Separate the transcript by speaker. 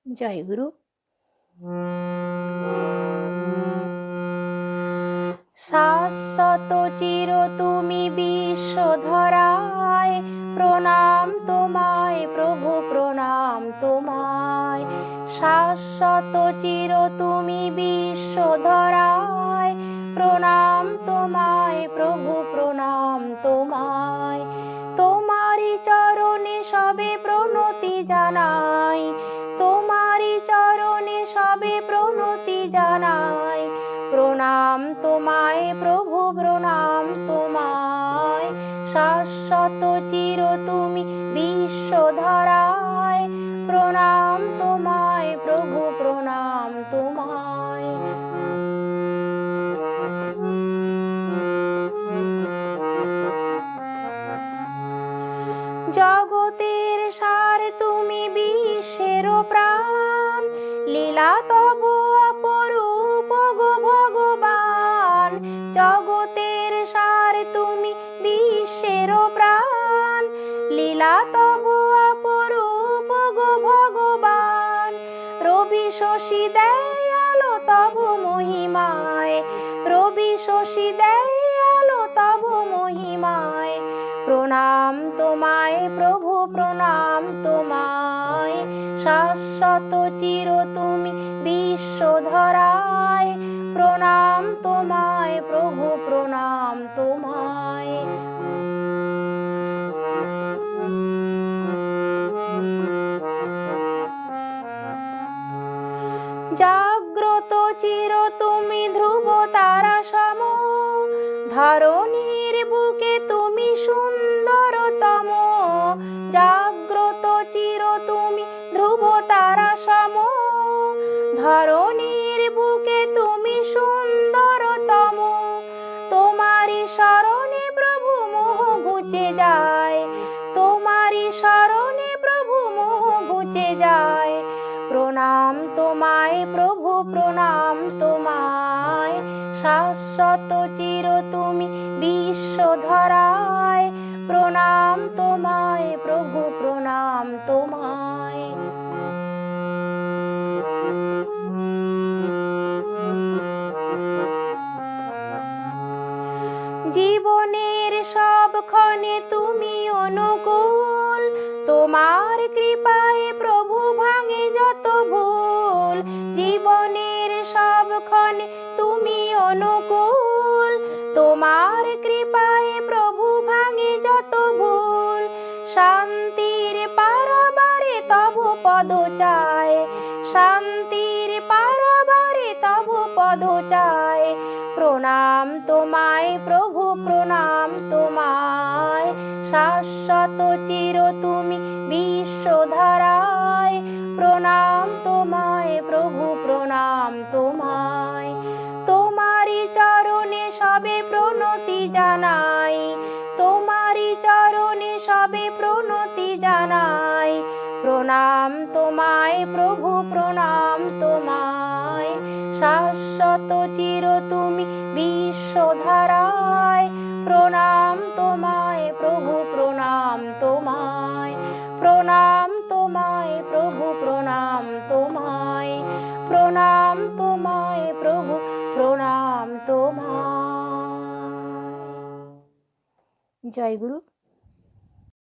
Speaker 1: জয় গুরু। শাশ্বত চির তুমি বিশ্বধরায়, প্রণাম তোমায় প্রভু, প্রণাম তোমায়। শাশ্বত চির তুমি বিশ্বধরায়, প্রণাম তোমায় প্রভু, প্রণাম তোমায়। তোমারি চরণে সবে প্রণতি জানাই, তোমারি চরণে সবে প্রণতি জানাই। প্রণাম তোমায় প্রভু, প্রণাম তোমায়। শাশ্বত চির তুমি বিশ্বধরায়, প্রণাম তোমায় প্রভু, প্রণাম তোমায়। জগতের সার তুমি বিশ্বের প্রাণ, লীলা তব অপরূপ গো ভগবান। জগতের সার তুমি বিশ্বের প্রাণ, লীলা তব অপরূপ গো ভগবান। রবি শশী দেয় আলো তব মহিমায়, রবি শশী দেয় আলো তব মহিমায়। প্রণাম তোমায় প্রভু, প্রণাম তোমায়। শাশ্বত চির তুমি বিশ্বধরায়, প্রণাম তোমায় প্রভু, প্রণাম তোমায়। জাগ্রত চির তুমি ধ্রুব তারা সম, ধরণীর বুকে তুমি সুন্দরতম। জাগ্রত চির তুমি ধ্রুব তারা সম, ধরণীর বুকে তুমি সুন্দরতম। তোমারি শরণে প্রভু মোহ ঘুচে যায়, তোমারি শরণে প্রভু মোহ ঘুচে যায়। প্রণাম তোমায় প্রভু, প্রণাম তোমায়। শাশ্বত চির তুমি বিশ্বধরায়, প্রণাম তোমায় প্রভু, প্রণাম তোমায়। জীবনের সবক্ষণে তুমি অনুকূল, তোমার কৃপায় প্রভু ভাঙে যত ভুল। জীবনের সবক্ষণে তুমি অনুকূল, তোমার কৃপায় প্রভু ভাঙে যত ভুল। শান্তির পারাবারে তব পদ চায়, শান্তির পারাবারে তব পদ চায়। প্রণাম তোমায় প্রভু, প্রণাম তোমায়। শাশ্বত চির তুমি বিশ্বধরায়, প্রণাম তোমায় প্রভু, প্রণাম তোমায়। তোমারি চরণে সবে প্রণতি জানাই, তোমারি চরণে সবে প্রণতি জানাই। প্রণাম তোমায় প্রভু, প্রণাম তোমায়। শাশ্বত চির তুমি বিশ্বধরায়, প্রণাম তোমায় প্রভু, প্রণাম তোমায়। প্রণাম তোমায় প্রভু, প্রণাম তোমায়। প্রণাম তোমায় প্রভু, প্রণাম তোমায়। জয় গুরু।